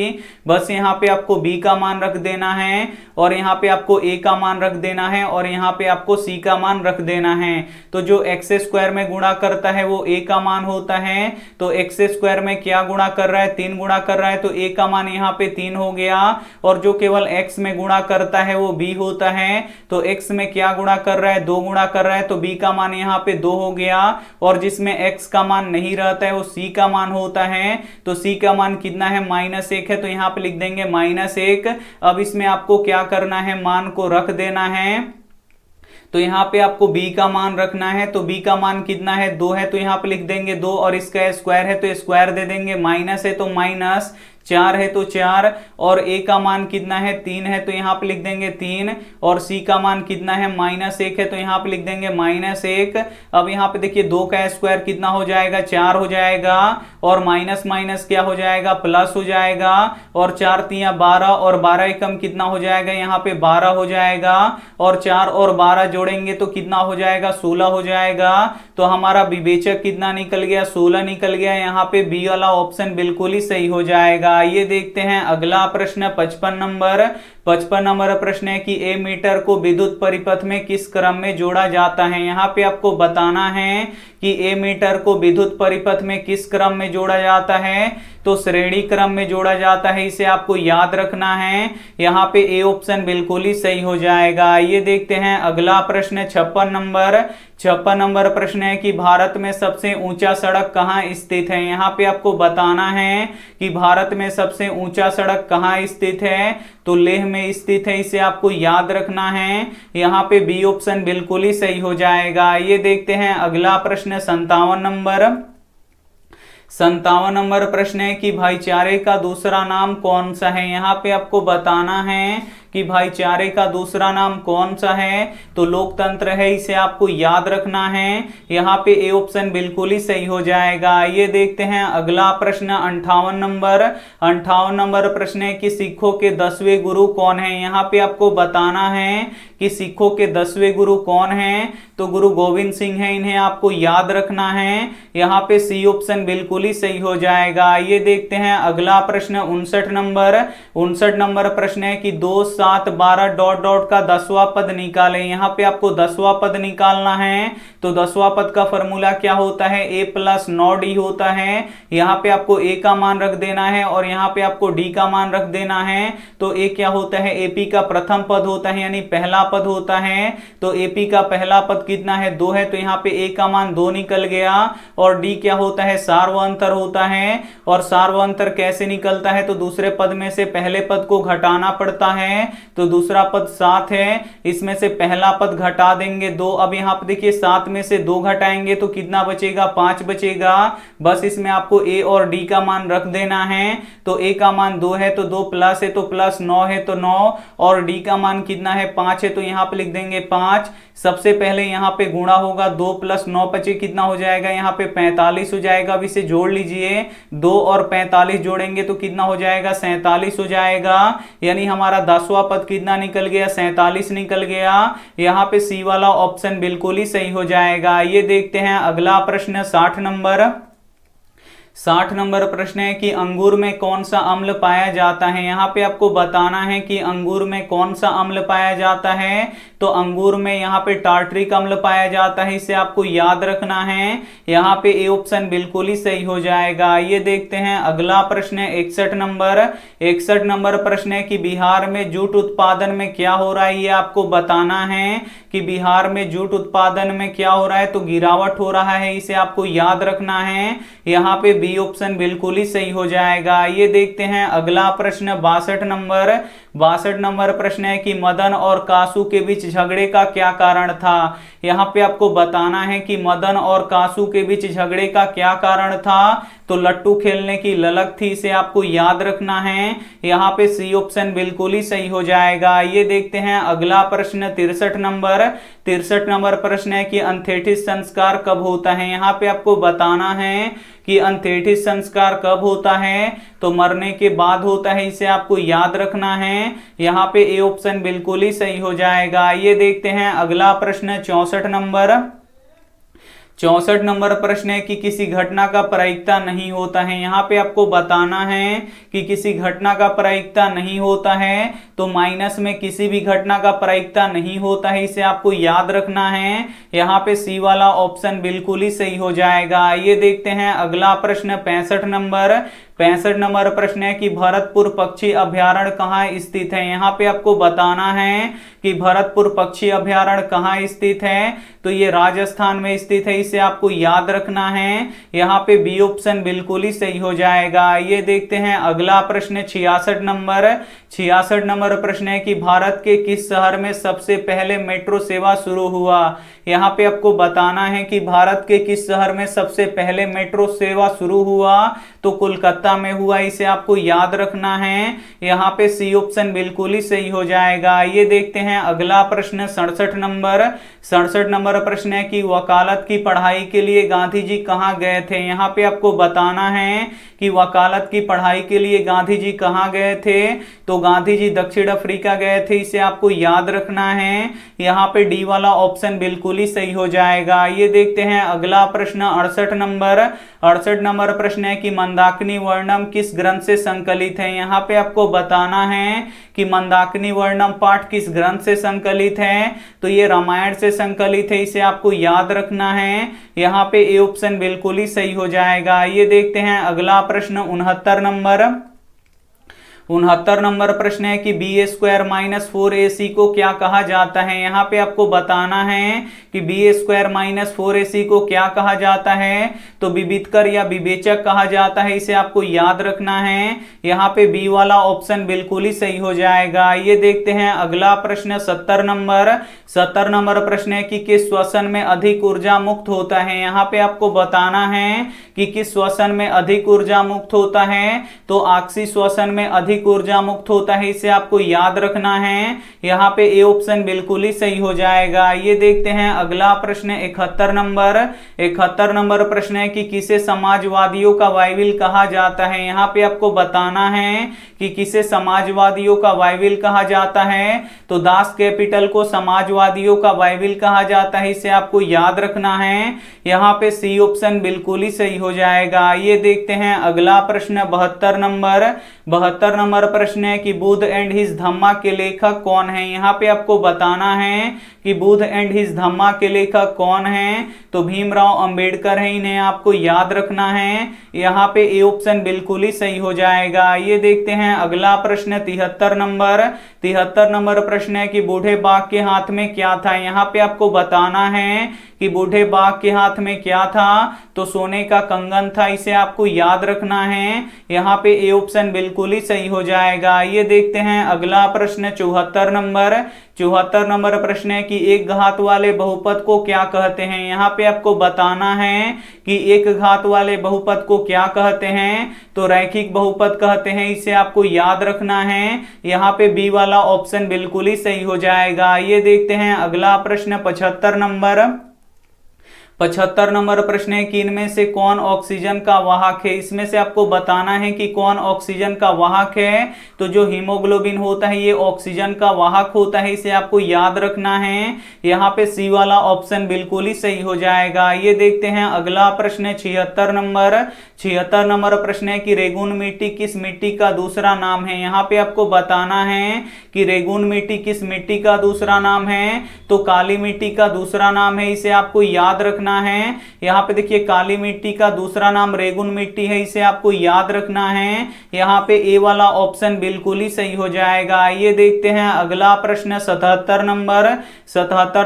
बस यहाँ पे आपको b का मान रख देना है और यहाँ पे आपको a का मान रख देना है और यहाँ पे आपको c का मान रख देना है। तो जो x स्क्वायर में गुणा करता है वो a का मान होता है, तो x स्क्वायर में क्या गुणा कर रहा है, 3 गुणा कर रहा है, तो a का मान यहाँ पे 3 हो गया। और जो केवल x में गुणा करता है वो b होता है, तो x में क्या गुणा कर रहा है, 2 गुणा कर रहा है, तो b का मान यहाँ पे 2 हो गया। और जिसमें x का मान नहीं रहता है वो c का मान होता है, तो c का मान कितना है, -1 है, तो यहाँ पे लिख देंगे -1। अब इसमें आपको क्या करना है, मान को रख देना है। तो यहाँ पे आपको b का मान रखना है, तो b का मान कितना है, 2 है, तो यहाँ पे लिख देंगे 2 और इसका स्क्वायर है तो स्क्वायर दे देंगे, माइनस है तो माइनस 4 है तो 4, और ए का मान कितना है 3 है तो यहाँ पे लिख देंगे 3, और सी का मान कितना है -1 है तो यहाँ पे लिख देंगे -1। अब यहाँ पे देखिए 2 का स्क्वायर कितना हो जाएगा 4 हो जाएगा, और माइनस माइनस क्या हो जाएगा प्लस हो जाएगा, और 4 तिया 12, और 12 एकम कितना हो जाएगा यहाँ पे 12 हो जाएगा, और 4 और 12 जोड़ेंगे तो कितना हो जाएगा 16 हो जाएगा। तो हमारा विवेचक कितना निकल गया 16 निकल गया। यहाँ पे बी वाला ऑप्शन बिल्कुल ही सही हो जाएगा। ये देखते हैं अगला प्रश्न 55 नंबर प्रश्न है कि ए मीटर को विद्युत परिपथ में किस क्रम में जोड़ा जाता है। यहाँ पे आपको बताना है कि ए मीटर को विद्युत परिपथ में किस क्रम में जोड़ा जाता है, तो श्रेणी क्रम में जोड़ा जाता है, इसे आपको याद रखना है। यहाँ पे ए ऑप्शन बिल्कुल ही सही हो जाएगा। ये देखते हैं अगला प्रश्न 56 नंबर प्रश्न है कि भारत में सबसे ऊंचा सड़क कहाँ स्थित है। यहाँ पे आपको बताना है कि भारत में सबसे ऊंचा सड़क कहाँ स्थित है, तो लेह में स्थित है, इसे आपको याद रखना है। यहाँ पे बी ऑप्शन बिल्कुल ही सही हो जाएगा। ये देखते हैं अगला प्रश्न 57 नंबर प्रश्न है कि भाईचारे का दूसरा नाम कौन सा है। यहाँ पे आपको बताना है कि भाईचारे का दूसरा नाम कौन सा है, तो लोकतंत्र है, इसे आपको याद रखना है। यहाँ पे ए ऑप्शन बिल्कुल ही सही हो जाएगा। ये देखते हैं अगला प्रश्न 58 नंबर प्रश्न है कि सिखों के 10वें गुरु कौन है। यहाँ पे आपको बताना है कि सिखों के 10वें गुरु कौन हैं, तो गुरु गोविंद सिंह है, इन्हें आपको याद रखना है। यहाँ पे सी ऑप्शन बिल्कुल ही सही हो जाएगा। ये देखते हैं अगला प्रश्न 59 नंबर प्रश्न है कि 2 7 12 डॉट डॉट का 10वां पद निकालें। यहाँ पे आपको 10वां पद निकालना है, तो 10वां पद का फॉर्मूला क्या होता है a + 9d होता है। यहाँ पे आपको a का मान रख देना है और यहाँ पे आपको d का मान रख देना है। तो a क्या होता है ap का प्रथम पद होता है, यानी पहला पद होता है। तो ap का पहला पद कितना है 2 है, तो यहाँ पे a का मान 2 निकल गया। और d क्या होता है सार्वंतर होता है, और सार्वंतर कैसे निकलता है, तो दूसरे पद में से पहले पद को घटाना पड़ता है। तो दूसरा पद 7 है, इसमें से पहला पद घटा देंगे 2। अब यहाँ पे देखिए 7 में से 2 घटाएंगे तो कितना बचेगा 5 बचेगा। बस इसमें आपको a और d का मान रख देना है। तो a का मान 2 है तो 2 प्लस है तो प्लस, 9 है तो 9, और d का मान कितना है 5 है, तो यहाँ पे लिख देंगे 5। सबसे पहले यहाँ पे गुणा होगा, 2 + 9 = कितना हो जाएगा, यहाँ पे 45 हो जाएगा। अब इसे जोड़ लीजिए, 2 और 45 जोड़ेंगे तो कितना हो जाएगा 47 हो जाएगा। यानी हमारा 10वां पद कितना निकल गया 47 निकल गया। यहाँ पे सी वाला ऑप्शन बिल्कुल ही सही हो जाएगा। ये देखते हैं अगला प्रश्न 60 नंबर प्रश्न है कि अंगूर में कौन सा अम्ल पाया जाता है। यहाँ पे आपको बताना है कि अंगूर में कौन सा अम्ल पाया जाता है। तो अंगूर में यहाँ पे टार्ट्रिक अम्ल पाया जाता है, इसे आपको याद रखना है। यहाँ पे ए ऑप्शन बिल्कुल ही सही हो जाएगा। ये देखते हैं अगला प्रश्न है 61 नंबर प्रश्न है कि बिहार में जूट उत्पादन में क्या हो रहा है। ये आपको बताना है कि बिहार में जूट उत्पादन में क्या हो रहा है, तो गिरावट हो रहा है, इसे आपको याद रखना है। यहाँ पे बी ऑप्शन बिल्कुल ही सही हो जाएगा। ये देखते हैं अगला प्रश्न 62 नंबर प्रश्न है कि मदन और कासू के बीच झगड़े का क्या कारण था। यहाँ पे आपको बताना है कि मदन और कासू के बीच झगड़े का क्या कारण था, तो लट्टू खेलने की ललक थी, इसे आपको याद रखना है। यहाँ पे सी ऑप्शन बिल्कुल ही सही हो जाएगा। ये देखते हैं अगला प्रश्न 63 नंबर प्रश्न है कि अंथेटिस संस्कार कब होता है। यहाँ पे आपको बताना है कि अंथेटिस संस्कार कब होता है, तो मरने के बाद होता है, इसे आपको याद रखना है। यहाँ पे ए ऑप्शन बिल्कुल ही सही हो जाएगा। ये देखते हैं अगला प्रश्न 64 नंबर प्रश्न है कि किसी घटना का प्रायिकता नहीं होता है। यहाँ पे आपको बताना है कि किसी घटना का प्रायिकता नहीं होता है, तो माइनस में किसी भी घटना का प्रायिकता नहीं होता है, इसे आपको याद रखना है। यहाँ पे सी वाला ऑप्शन बिल्कुल ही सही हो जाएगा। ये देखते हैं अगला प्रश्न 65 नंबर प्रश्न है कि भरतपुर पक्षी अभयारण्य कहाँ स्थित है। यहाँ पे आपको बताना है कि भरतपुर पक्षी अभयारण्य कहाँ स्थित है, तो ये राजस्थान में स्थित है, इसे आपको याद रखना है। यहाँ पे बी ऑप्शन बिल्कुल ही सही हो जाएगा। ये देखते हैं अगला प्रश्न 66 66 नंबर प्रश्न है कि भारत के किस शहर में सबसे पहले मेट्रो सेवा शुरू हुआ। यहाँ पे आपको बताना है कि भारत के किस शहर में सबसे पहले मेट्रो सेवा शुरू हुआ, तो कोलकाता में हुआ, इसे आपको याद रखना है। यहाँ पे सी ऑप्शन बिल्कुल ही सही हो जाएगा। ये देखते हैं अगला प्रश्न 67 नंबर प्रश्न है कि वकालत की पढ़ाई के लिए गांधी जी कहाँ गए थे। यहाँ पे आपको बताना है कि वकालत की पढ़ाई के लिए गांधी जी कहाँ गए थे, तो गांधी जी दक्षिण अफ्रीका गए थे, इसे आपको याद रखना है। यहाँ पे डी वाला ऑप्शन बिल्कुल ही सही हो जाएगा। ये देखते हैं अगला प्रश्न 68 नंबर प्रश्न है कि मंदाकिनी वर्णम किस ग्रंथ से संकलित है। यहाँ पे आपको बताना है कि मंदाकिनी वर्णम पाठ किस ग्रंथ से संकलित है, तो ये रामायण से संकलित है, इसे आपको याद रखना है। यहाँ पे ए ऑप्शन बिल्कुल ही सही हो जाएगा। ये देखते हैं अगला प्रश्न 69 नंबर प्रश्न है कि बी स्क्वायर माइनस 4ac को क्या कहा जाता है। यहाँ पे आपको बताना है कि बी स्क्वायर माइनस 4ac को क्या कहा जाता है, तो विविधकर या विवेचक कहा जाता है, इसे आपको याद रखना है। यहाँ पे बी वाला ऑप्शन बिल्कुल ही सही हो जाएगा। ये देखते हैं अगला प्रश्न 70 नंबर प्रश्न है कि किस श्वसन में अधिक ऊर्जा मुक्त होता है। यहाँ पे आपको बताना है कि किस श्वसन में अधिक ऊर्जा मुक्त होता है, तो ऑक्सी श्वसन में अधिक ऊर्जा मुक्त होता है, इसे आपको याद रखना है। यहाँ पे ए ऑप्शन बिल्कुल ही सही हो जाएगा। ये देखते हैं अगला प्रश्न 71 नंबर प्रश्न है कि किसे समाजवादियों का बाइबिल कहा जाता है। यहाँ पे आपको बताना है कि किसे समाजवादियों का बाइबिल कहा जाता है, तो दास कैपिटल को समाजवादियों का बाइबिल कहा जाता है, इसे आपको याद रखना है। यहाँ पे सी ऑप्शन बिल्कुल ही सही हो जाएगा। ये देखते हैं अगला प्रश्न 72 नंबर प्रश्न है कि बुद्ध एंड हिज धम्मा के लेखक कौन है। यहाँ पे आपको बताना है कि बुद्ध एंड हिज धम्मा के लेखक कौन है, तो भीमराव अंबेडकर है, इन्हें आपको याद रखना है। यहाँ पे ए ऑप्शन बिल्कुल ही सही हो जाएगा। ये देखते हैं अगला प्रश्न 73 नंबर प्रश्न है कि बूढ़े बाघ के हाथ में क्या था। यहाँ पे आपको बताना है कि बूढ़े बाघ के हाथ में क्या था, तो सोने का कंगन था, इसे आपको याद रखना है। यहाँ पे ए ऑप्शन बिल्कुल ही सही हो जाएगा। ये देखते हैं अगला प्रश्न 74 नंबर प्रश्न है कि एक घात वाले बहुपद को क्या कहते हैं। यहाँ पे आपको बताना है कि एक घात वाले बहुपद को क्या कहते हैं, तो रैखिक बहुपद कहते हैं, इसे आपको याद रखना है। यहाँ पे बी वाला ऑप्शन बिल्कुल ही सही हो जाएगा। ये देखते हैं अगला प्रश्न 75 नंबर प्रश्न है कि इनमें से कौन ऑक्सीजन का वाहक है। इसमें से आपको बताना है कि कौन ऑक्सीजन का वाहक है, तो जो हीमोग्लोबिन होता है ये ऑक्सीजन का वाहक होता है, इसे आपको याद रखना है। यहाँ पे सी वाला ऑप्शन बिल्कुल ही सही हो जाएगा। ये देखते हैं अगला प्रश्न 76 नंबर प्रश्न है कि रेगुन मिट्टी किस मिट्टी का दूसरा नाम है। यहाँ पे आपको बताना है कि रेगुन मिट्टी किस मिट्टी का दूसरा नाम है, तो काली मिट्टी का दूसरा नाम है, इसे आपको याद रखना है। यहाँ पे देखिए काली मिट्टी का दूसरा नाम रेगुन मिट्टी है, इसे आपको याद रखना है। यहाँ पे ए वाला ऑप्शन बिल्कुल ही सही हो जाएगा। ये देखते हैं अगला प्रश्न 77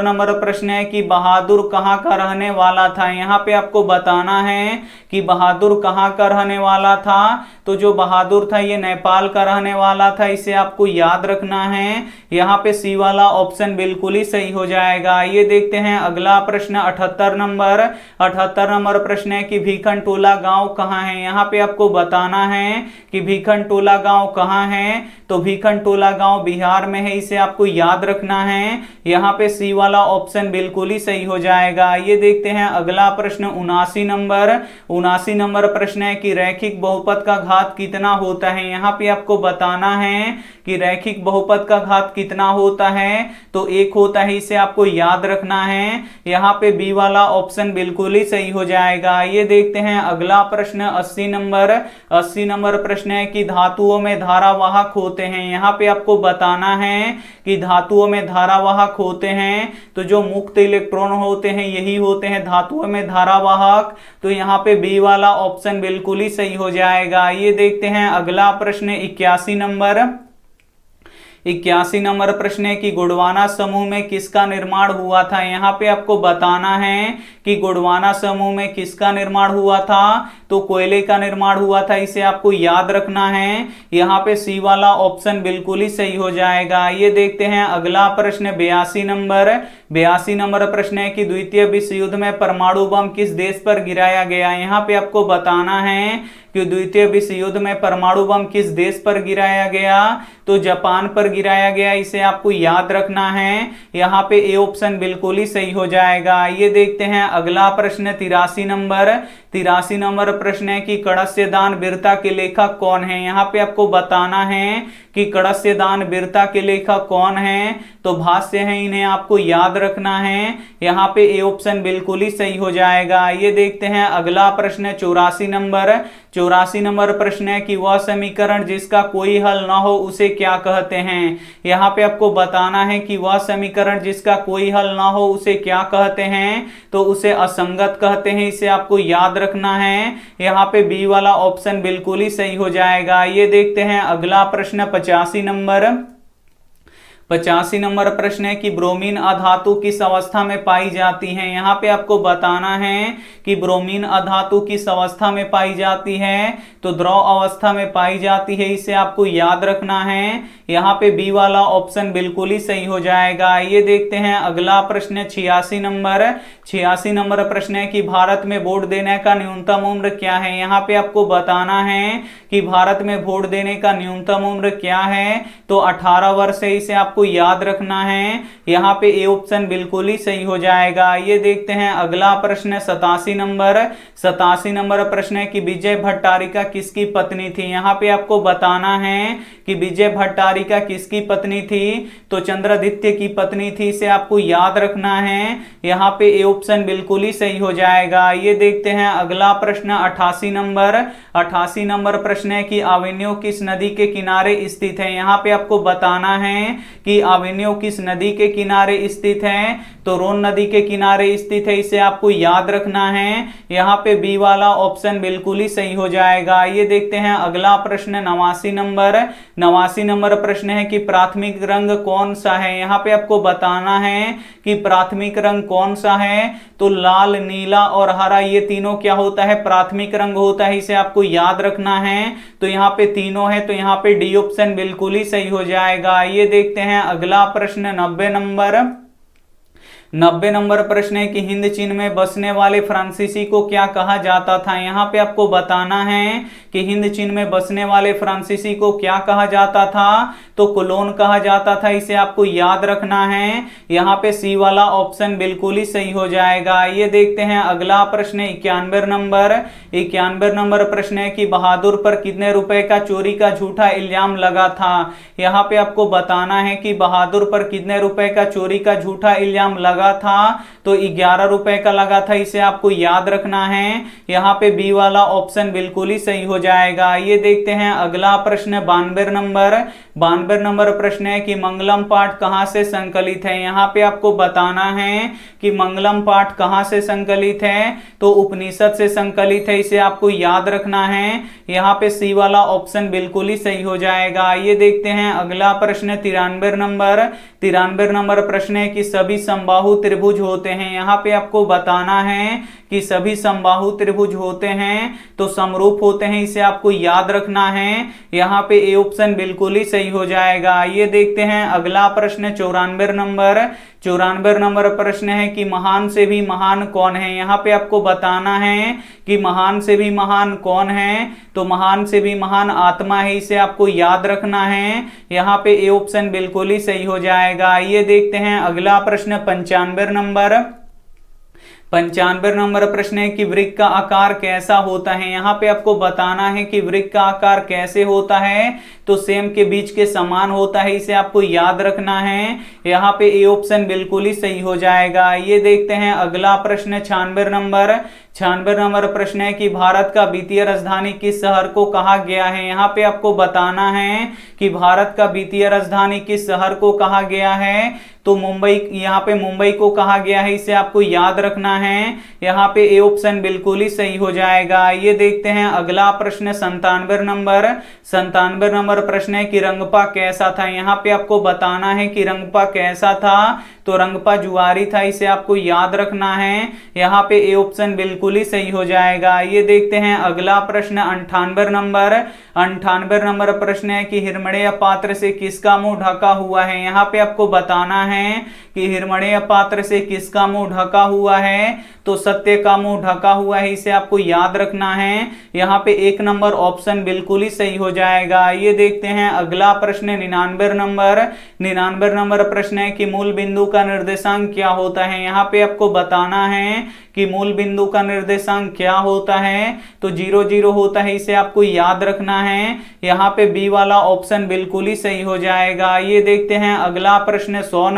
नंबर प्रश्न है कि बहादुर कहाँ का रहने वाला था। यहाँ पे आपको बताना है कि बहादुर कहाँ का रहने वाला था, तो जो बहादुर था ये नेपाल का रहने वाला था, इसे आपको याद रखना है। यहाँ पे सी वाला ऑप्शन बिल्कुल ही सही हो जाएगा। ये देखते हैं अगला प्रश्न 78 नंबर प्रश्न है कि भीखनटोला गांव कहाँ है। यहाँ पे आपको बताना है कि भीखनटोला गांव कहाँ है, तो भीखनटोला गांव बिहार में है, इसे आपको याद रखना है। यहाँ पे सी वाला ऑप्शन बिल्कुल ही सही हो जाएगा। ये देखते हैं अगला प्रश्न 79 नंबर प्रश्न है कि रैखिक बहुपद का घात कितना होता है। यहाँ पे आपको बताना है कि रैखिक बहुपद का घात कितना होता है, तो 1 होता है, इसे आपको याद रखना है। यहाँ पे बी वाला ऑप्शन बिल्कुल ही सही हो जाएगा। ये देखते हैं अगला प्रश्न 80 नंबर प्रश्न है कि धातुओं में धारावाहक होते हैं। यहाँ पे आपको बताना है कि धातुओं में धारावाहक होते हैं, तो जो मुक्त इलेक्ट्रॉन होते हैं यही होते हैं धातुओं में धारावाहक, तो यहाँ पे बी वाला ऑप्शन बिल्कुल ही सही हो जाएगा। ये देखते हैं अगला प्रश्न 81 81 नंबर प्रश्न है कि गोंडवाना समूह में किसका निर्माण हुआ था। यहाँ पे आपको बताना है कि गोंडवाना समूह में किसका निर्माण हुआ था, तो कोयले का निर्माण हुआ था, इसे आपको याद रखना है। यहाँ पे सी वाला ऑप्शन बिल्कुल ही सही हो जाएगा। ये देखते हैं अगला प्रश्न 82 नंबर प्रश्न है कि द्वितीय विश्व युद्ध में परमाणु बम किस देश पर गिराया गया। यहाँ पे आपको बताना है कि द्वितीय विश्व युद्ध में परमाणु बम किस देश पर गिराया गया, तो जापान पर गिराया गया, इसे आपको याद रखना है। यहाँ पे ए ऑप्शन बिल्कुल ही सही हो जाएगा। ये देखते हैं अगला प्रश्न 83 नंबर प्रश्न है कि कड़स्यदान वीरता के लेखक कौन है। यहाँ पे आपको बताना है कि कड़स्यदान वीरता के लेखक कौन है, तो भाष्य है, इन्हें आपको याद रखना है। यहाँ पे ए ऑप्शन बिल्कुल ही सही हो जाएगा। ये देखते हैं अगला प्रश्न 84 नंबर प्रश्न है कि वह समीकरण जिसका कोई हल ना हो उसे क्या कहते हैं। यहाँ पे आपको बताना है कि वह समीकरण जिसका कोई हल ना हो उसे क्या कहते हैं, तो उसे असंगत कहते हैं, इसे आपको याद रखना है। यहाँ पे बी वाला ऑप्शन बिल्कुल ही सही हो जाएगा। ये देखते हैं अगला प्रश्न 85 नंबर प्रश्न है कि ब्रोमीन अधातु किस अवस्था में पाई जाती है। यहाँ पे आपको बताना है कि ब्रोमीन अधातु किस अवस्था में पाई जाती है, तो द्रव अवस्था में पाई जाती है, इसे आपको याद रखना है। यहाँ पे बी वाला ऑप्शन बिल्कुल ही सही हो जाएगा। ये देखते हैं अगला प्रश्न 86 नंबर प्रश्न है कि भारत में वोट देने का न्यूनतम उम्र क्या है। यहाँ पे आपको बताना है कि भारत में वोट देने का न्यूनतम उम्र क्या है, तो 18 वर्ष है, इसे आपको याद रखना है। यहाँ पे ए ऑप्शन बिल्कुल ही सही हो जाएगा। ये देखते हैं अगला प्रश्न 87 नंबर प्रश्न है कि विजय भट्टारिका किसकी पत्नी थी। यहाँ पे आपको बताना है कि विजय भट्टारिका किसकी पत्नी थी, तो चंद्रादित्य की पत्नी थी, इसे आपको याद रखना है। यहाँ पे ए ऑप्शन बिल्कुल ही सही हो जाएगा। ये देखते हैं अगला प्रश्न 88 नंबर प्रश्न है कि अवेन्यू किस नदी के किनारे स्थित है। यहाँ पे आपको बताना है कि अवेन्यू किस नदी के किनारे स्थित है, तो रोन नदी के किनारे स्थित है, इसे आपको याद रखना है। यहाँ पे बी वाला ऑप्शन बिल्कुल ही सही हो जाएगा। ये देखते हैं अगला प्रश्न 89 नंबर प्रश्न है कि प्राथमिक रंग कौन सा है। यहाँ पे आपको बताना है कि प्राथमिक रंग कौन सा है, तो लाल, नीला और हरा, ये तीनों क्या होता है, प्राथमिक रंग होता है, इसे आपको याद रखना है। तो यहाँ पे तीनों है, तो यहाँ पे डी ऑप्शन बिल्कुल ही सही हो जाएगा। ये देखते हैं अगला प्रश्न 90 नंबर प्रश्न है कि हिंद चीन में बसने वाले फ्रांसीसी को क्या कहा जाता था। यहाँ पे आपको बताना है कि हिंद चीन में बसने वाले फ्रांसीसी को क्या कहा जाता था, तो कोलोन कहा जाता था, इसे आपको याद रखना है। यहाँ पे सी वाला ऑप्शन बिल्कुल ही सही हो जाएगा। ये देखते हैं अगला प्रश्न 91 नंबर प्रश्न है कि बहादुर पर कितने रुपए का चोरी का झूठा इल्जाम लगा था। यहाँ पे आपको बताना है कि बहादुर पर कितने रुपए का चोरी का झूठा इल्जाम लगा था, तो 11 रुपए का लगा था, इसे आपको याद रखना है। यहाँ पे बी वाला ऑप्शन बिल्कुल ही सही हो जाएगा। ये देखते हैं अगला प्रश्न 92 नंबर प्रश्न है कि मंगलम पाठ कहां से संकलित है। यहाँ पे आपको बताना है कि मंगलम पाठ कहां से संकलित है, तो उपनिषद से संकलित है, इसे आपको याद रखना है। यहाँ पे सी वाला ऑप्शन बिल्कुल ही सही हो जाएगा। ये देखते हैं अगला प्रश्न 93 नंबर प्रश्न है कि सभी समबाहु त्रिभुज होते हैं। यहाँ पे आपको बताना है कि सभी समबाहु त्रिभुज होते हैं, तो समरूप होते हैं, इसे आपको याद रखना है। यहाँ पे ए ऑप्शन बिल्कुल ही सही हो जाएगा। ये देखते हैं अगला प्रश्न 94 नंबर प्रश्न है कि महान से भी महान कौन है। यहाँ पे आपको बताना है कि महान से भी महान कौन है, तो महान से भी महान आत्मा है, इसे आपको याद रखना है। यहाँ पे ए ऑप्शन बिल्कुल ही सही हो जाएगा। ये देखते हैं अगला प्रश्न 95 नंबर प्रश्न है कि वृक्क का आकार कैसा होता है। यहाँ पे आपको बताना है कि वृक्क का आकार कैसे होता है, तो सेम के बीच के समान होता है, इसे आपको याद रखना है। यहाँ पे ए ऑप्शन बिल्कुल ही सही हो जाएगा। ये देखते हैं अगला प्रश्न 96 नंबर प्रश्न है कि भारत का वित्तीय राजधानी किस शहर को कहा गया है। यहाँ पे आपको बताना है कि भारत का वित्तीय राजधानी किस शहर को कहा गया है, तो मुंबई, यहाँ पे मुंबई को कहा गया है, इसे आपको याद रखना है। यहाँ पे ए ऑप्शन बिल्कुल ही सही हो जाएगा। ये देखते हैं अगला प्रश्न 97 नंबर प्रश्न है कि रंगपा कैसा था। यहाँ पे आपको बताना है कि रंगपा कैसा था, तो रंगपा जुआरी था, इसे आपको याद रखना है। यहाँ पे ए ऑप्शन बिल्कुल ही सही हो जाएगा। ये देखते हैं अगला प्रश्न 98 नंबर प्रश्न है कि हिरमणेय पात्र से किसका मुंह ढका हुआ है। यहाँ पे आपको बताना है कि हिरमणेय पात्र से किसका मुंह ढका हुआ है, तो सत्य का मुंह ढका हुआ है, इसे आपको याद रखना है। यहाँ पे 1 नंबर ऑप्शन बिल्कुल ही सही हो जाएगा। ये देखते हैं अगला प्रश्न 99 नंबर प्रश्न है कि मूल बिंदु का निर्देशांक क्या होता है। यहाँ पे आपको बताना है कि मूल बिंदु का निर्देशांक क्या होता है, तो 0 0 होता है, इसे आपको याद रखना है। यहाँ पे बी वाला ऑप्शन बिल्कुल ही सही हो जाएगा। ये देखते हैं अगला प्रश्न 100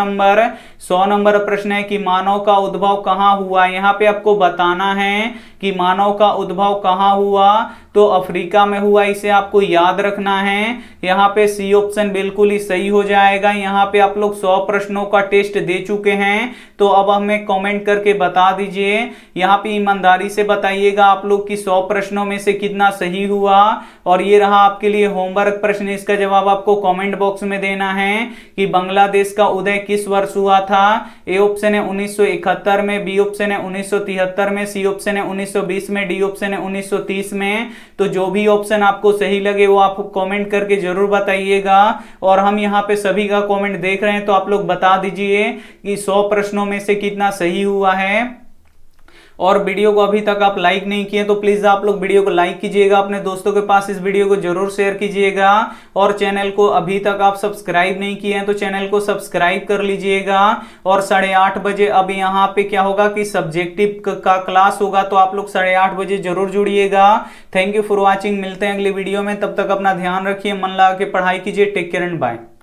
नंबर प्रश्न है कि मानव का उद्भव कहाँ हुआ। यहाँ पे आपको बताना है कि मानव का उद्भव कहाँ हुआ, तो अफ्रीका में हुआ, इसे आपको याद रखना है। यहाँ पे सी ऑप्शन बिल्कुल ही सही हो जाएगा। यहाँ पे आप लोग 100 प्रश्नों का टेस्ट दे चुके हैं, तो अब हमें कमेंट करके बता दीजिए। यहाँ पे ईमानदारी से बताइएगा आप लोग कि 100 प्रश्नों में से कितना सही हुआ। और ये रहा आपके लिए होमवर्क प्रश्न, इसका जवाब आपको कमेंट बॉक्स में देना है कि बांग्लादेश का उदय किस वर्ष हुआ था। ए ऑप्शन है 1971 में, बी ऑप्शन है 1973 में, सी ऑप्शन है 1920 में, डी ऑप्शन है 1930 में। तो जो भी ऑप्शन आपको सही लगे वो आप कमेंट करके जरूर बताइएगा। और हम यहाँ पे सभी का कमेंट देख रहे हैं, तो आप लोग बता दीजिए कि 100 प्रश्नों में से कितना सही हुआ है। और वीडियो को अभी तक आप लाइक नहीं किए तो प्लीज आप लोग वीडियो को लाइक कीजिएगा, अपने दोस्तों के पास इस वीडियो को जरूर शेयर कीजिएगा। और चैनल को अभी तक आप सब्सक्राइब नहीं किए हैं तो चैनल को सब्सक्राइब कर लीजिएगा। और 8:30 बजे अब यहाँ पे क्या होगा कि सब्जेक्टिव का क्लास होगा, तो आप लोग 8:30 बजे जरूर जुड़िएगा। थैंक यू फॉर वॉचिंग, मिलते हैं अगली वीडियो में, तब तक अपना ध्यान रखिए, मन लगा के पढ़ाई कीजिए। Take care and bye.